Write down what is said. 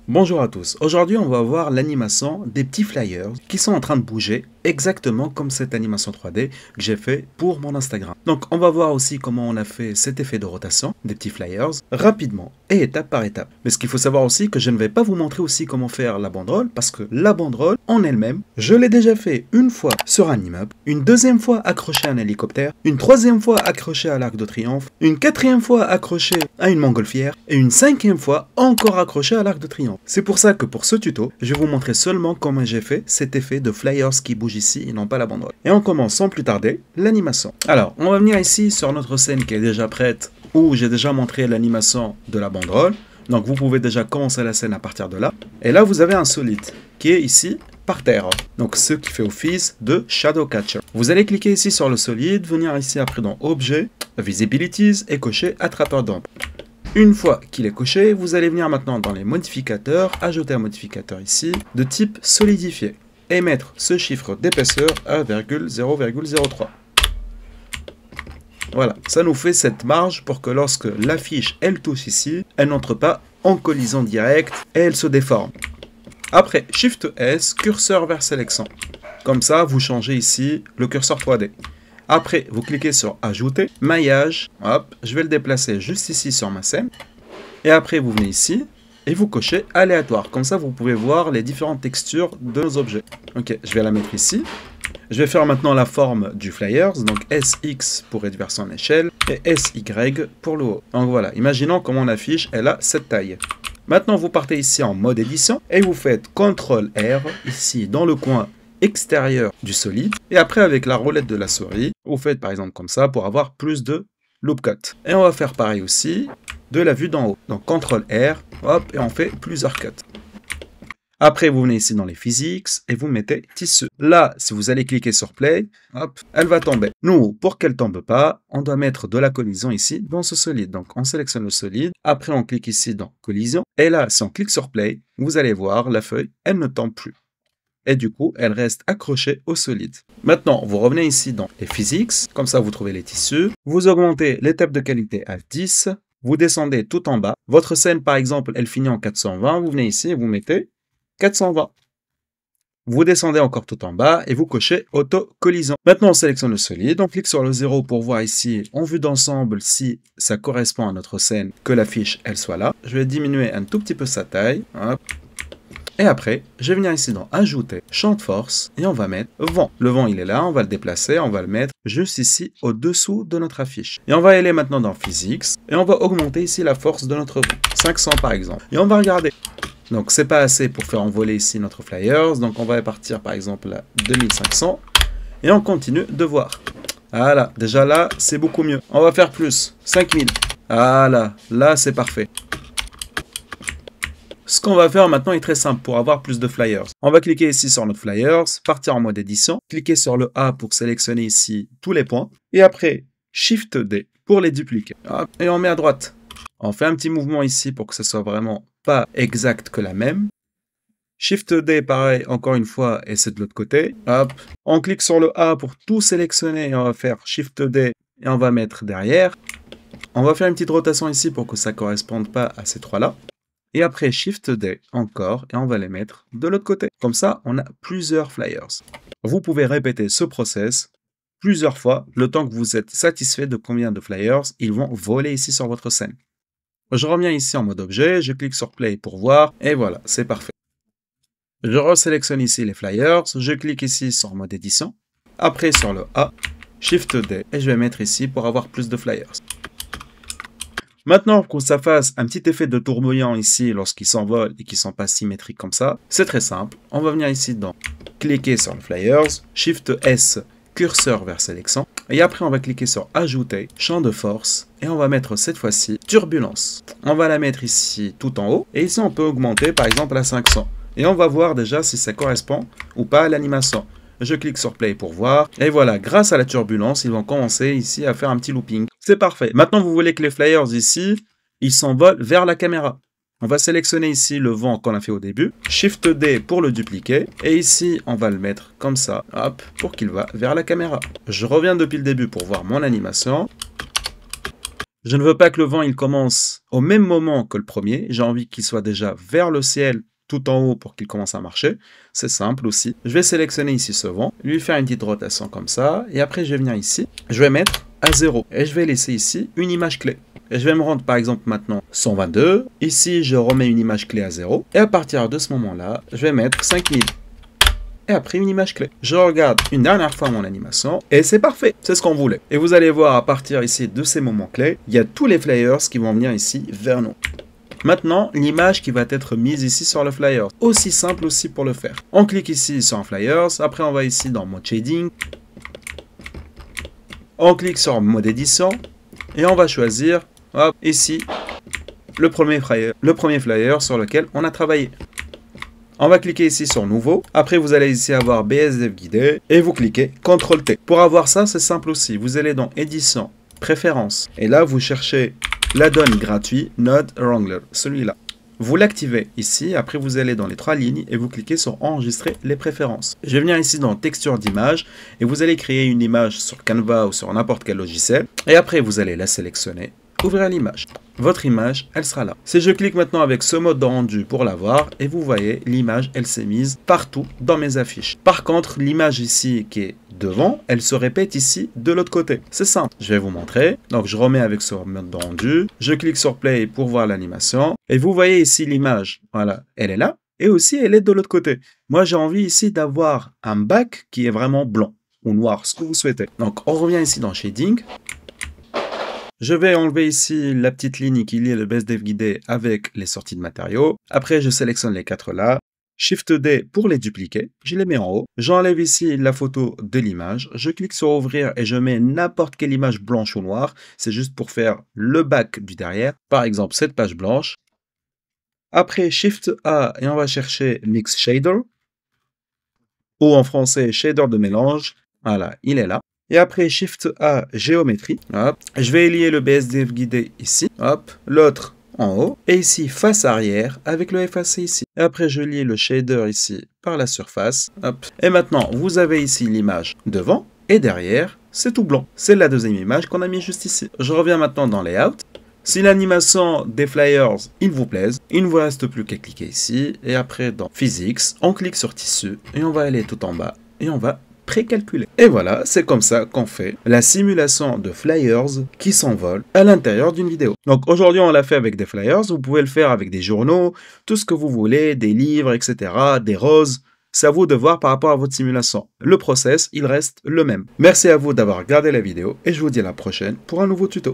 Bonjour à tous, aujourd'hui on va voir l'animation des petits flyers qui sont en train de bouger exactement comme cette animation 3D que j'ai fait pour mon Instagram. Donc on va voir aussi comment on a fait cet effet de rotation des petits flyers rapidement et étape par étape. Mais ce qu'il faut savoir aussi que je ne vais pas vous montrer aussi comment faire la banderole parce que la banderole en elle-même, je l'ai déjà fait une fois sur un immeuble, une deuxième fois accrochée à un hélicoptère, une troisième fois accrochée à l'Arc de Triomphe, une quatrième fois accrochée à une montgolfière et une cinquième fois encore accrochée à l'Arc de Triomphe. C'est pour ça que pour ce tuto, je vais vous montrer seulement comment j'ai fait cet effet de flyers qui bouge ici et non pas la banderole. Et on commence sans plus tarder l'animation. Alors, on va venir ici sur notre scène qui est déjà prête, où j'ai déjà montré l'animation de la banderole. Donc vous pouvez déjà commencer la scène à partir de là. Et là, vous avez un solide qui est ici par terre. Donc ce qui fait office de Shadow Catcher. Vous allez cliquer ici sur le solide, venir ici après dans Objet, Visibilities et cocher Attrapeur d'ombre. Une fois qu'il est coché, vous allez venir maintenant dans les modificateurs, ajouter un modificateur ici de type solidifié et mettre ce chiffre d'épaisseur à 0,03. Voilà, ça nous fait cette marge pour que lorsque l'affiche elle touche ici, elle n'entre pas en collision directe et elle se déforme. Après, Shift S, curseur vers sélection. Comme ça, vous changez ici le curseur 3D. Après, vous cliquez sur Ajouter, Maillage, hop, je vais le déplacer juste ici sur ma scène. Et après, vous venez ici et vous cochez Aléatoire. Comme ça, vous pouvez voir les différentes textures de nos objets. Ok, je vais la mettre ici. Je vais faire maintenant la forme du flyers, donc SX pour réduire son échelle et SY pour le haut. Donc voilà, imaginons comment on affiche, elle a cette taille. Maintenant, vous partez ici en mode édition et vous faites CTRL R ici dans le coin extérieur du solide. Et après, avec la roulette de la souris, vous faites par exemple comme ça pour avoir plus de loop cut. Et on va faire pareil aussi de la vue d'en haut. Donc CTRL R, hop, et on fait plusieurs cuts. Après, vous venez ici dans les physics et vous mettez tissu. Là, si vous allez cliquer sur play, hop, elle va tomber. Nous, pour qu'elle tombe pas, on doit mettre de la collision ici dans ce solide. Donc, on sélectionne le solide. Après, on clique ici dans collision. Et là, si on clique sur play, vous allez voir la feuille, elle ne tombe plus. Et du coup, elle reste accrochée au solide. Maintenant, vous revenez ici dans les physics. Comme ça, vous trouvez les tissus. Vous augmentez l'étape de qualité à 10. Vous descendez tout en bas. Votre scène, par exemple, elle finit en 420. Vous venez ici et vous mettez 420. Vous descendez encore tout en bas et vous cochez auto-collision. Maintenant, on sélectionne le solide, on clique sur le 0 pour voir ici, en vue d'ensemble, si ça correspond à notre scène, que l'affiche, elle soit là. Je vais diminuer un tout petit peu sa taille. Hop. Et après, je vais venir ici dans Ajouter, Champ de force, et on va mettre vent. Le vent, il est là, on va le déplacer, on va le mettre juste ici, au-dessous de notre affiche. Et on va aller maintenant dans Physics, et on va augmenter ici la force de notre vent. 500 par exemple. Et on va regarder. Donc c'est pas assez pour faire envoler ici notre flyers, donc on va partir par exemple à 2500 et on continue de voir. Voilà, déjà là c'est beaucoup mieux. On va faire plus, 5000. Voilà, là c'est parfait. Ce qu'on va faire maintenant est très simple pour avoir plus de flyers. On va cliquer ici sur notre flyers, partir en mode édition, cliquer sur le A pour sélectionner ici tous les points et après Shift D pour les dupliquer. Hop, et on met à droite. On fait un petit mouvement ici pour que ce soit vraiment pas exact que la même. Shift D, pareil, encore une fois, et c'est de l'autre côté. Hop. On clique sur le A pour tout sélectionner et on va faire Shift D et on va mettre derrière. On va faire une petite rotation ici pour que ça ne corresponde pas à ces trois-là. Et après Shift D encore et on va les mettre de l'autre côté. Comme ça, on a plusieurs flyers. Vous pouvez répéter ce process plusieurs fois le temps que vous êtes satisfait de combien de flyers ils vont voler ici sur votre scène. Je reviens ici en mode objet, je clique sur play pour voir, et voilà, c'est parfait. Je resélectionne ici les flyers, je clique ici sur mode édition, après sur le A, Shift D, et je vais mettre ici pour avoir plus de flyers. Maintenant, pour que ça fasse un petit effet de tournoyant ici lorsqu'ils s'envolent et qu'ils ne sont pas symétriques comme ça, c'est très simple. On va venir ici dans cliquer sur le flyers, Shift S, curseur vers sélection. Et après, on va cliquer sur Ajouter, Champ de force. Et on va mettre cette fois-ci Turbulence. On va la mettre ici tout en haut. Et ici, on peut augmenter par exemple à 500. Et on va voir déjà si ça correspond ou pas à l'animation. Je clique sur Play pour voir. Et voilà, grâce à la turbulence, ils vont commencer ici à faire un petit looping. C'est parfait. Maintenant, vous voulez que les flyers ici, ils s'envolent vers la caméra. On va sélectionner ici le vent qu'on a fait au début. Shift D pour le dupliquer. Et ici, on va le mettre comme ça, hop, pour qu'il va vers la caméra. Je reviens depuis le début pour voir mon animation. Je ne veux pas que le vent il commence au même moment que le premier. J'ai envie qu'il soit déjà vers le ciel tout en haut pour qu'il commence à marcher. C'est simple aussi. Je vais sélectionner ici ce vent, lui faire une petite rotation comme ça. Et après, je vais venir ici. Je vais mettre à 0. Et je vais laisser ici une image clé. Et je vais me rendre par exemple maintenant 122. Ici, je remets une image clé à 0. Et à partir de ce moment-là, je vais mettre 5000. Et après une image clé. Je regarde une dernière fois mon animation et c'est parfait, c'est ce qu'on voulait. Et vous allez voir à partir ici de ces moments clés, il y a tous les flyers qui vont venir ici vers nous. Maintenant, l'image qui va être mise ici sur le flyer. Aussi simple aussi pour le faire. On clique ici sur un flyers, après on va ici dans mode shading. On clique sur mode édition et on va choisir hop, ici le premier flyer sur lequel on a travaillé. On va cliquer ici sur nouveau. Après, vous allez ici avoir BSDev guidé et vous cliquez CTRL-T. Pour avoir ça, c'est simple aussi. Vous allez dans édition, préférences. Et là, vous cherchez l'add-on gratuit Node Wrangler, celui-là. Vous l'activez ici. Après, vous allez dans les 3 lignes et vous cliquez sur enregistrer les préférences. Je vais venir ici dans texture d'image et vous allez créer une image sur Canva ou sur n'importe quel logiciel. Et après, vous allez la sélectionner. Ouvrir l'image. Votre image, elle sera là. Si je clique maintenant avec ce mode de rendu pour la voir, et vous voyez, l'image, elle s'est mise partout dans mes affiches. Par contre, l'image ici qui est devant, elle se répète ici de l'autre côté. C'est simple. Je vais vous montrer. Donc, je remets avec ce mode de rendu. Je clique sur Play pour voir l'animation. Et vous voyez ici l'image. Voilà, elle est là. Et aussi, elle est de l'autre côté. Moi, j'ai envie ici d'avoir un back qui est vraiment blanc ou noir, ce que vous souhaitez. Donc, on revient ici dans Shading. Je vais enlever ici la petite ligne qui lie le BSDev guidé avec les sorties de matériaux. Après, je sélectionne les 4 là. Shift D pour les dupliquer. Je les mets en haut. J'enlève ici la photo de l'image. Je clique sur ouvrir et je mets n'importe quelle image blanche ou noire. C'est juste pour faire le back du derrière. Par exemple, cette page blanche. Après, Shift A et on va chercher Mix Shader. Ou en français, Shader de mélange. Voilà, il est là. Et après, Shift A, géométrie. Hop. Je vais lier le BSDev guidé ici. Hop. L'autre en haut. Et ici, face arrière, avec le effacé ici. Et après, je lie le shader ici par la surface. Hop. Et maintenant, vous avez ici l'image devant. Et derrière, c'est tout blanc. C'est la deuxième image qu'on a mis juste ici. Je reviens maintenant dans Layout. Si l'animation des flyers, il vous plaise, il ne vous reste plus qu'à cliquer ici. Et après, dans Physics, on clique sur Tissu. Et on va aller tout en bas. Et on va précalculé. Et voilà, c'est comme ça qu'on fait la simulation de flyers qui s'envolent à l'intérieur d'une vidéo. Donc aujourd'hui, on l'a fait avec des flyers, vous pouvez le faire avec des journaux, tout ce que vous voulez, des livres, etc., des roses. C'est à vous de voir par rapport à votre simulation. Le process, il reste le même. Merci à vous d'avoir regardé la vidéo et je vous dis à la prochaine pour un nouveau tuto.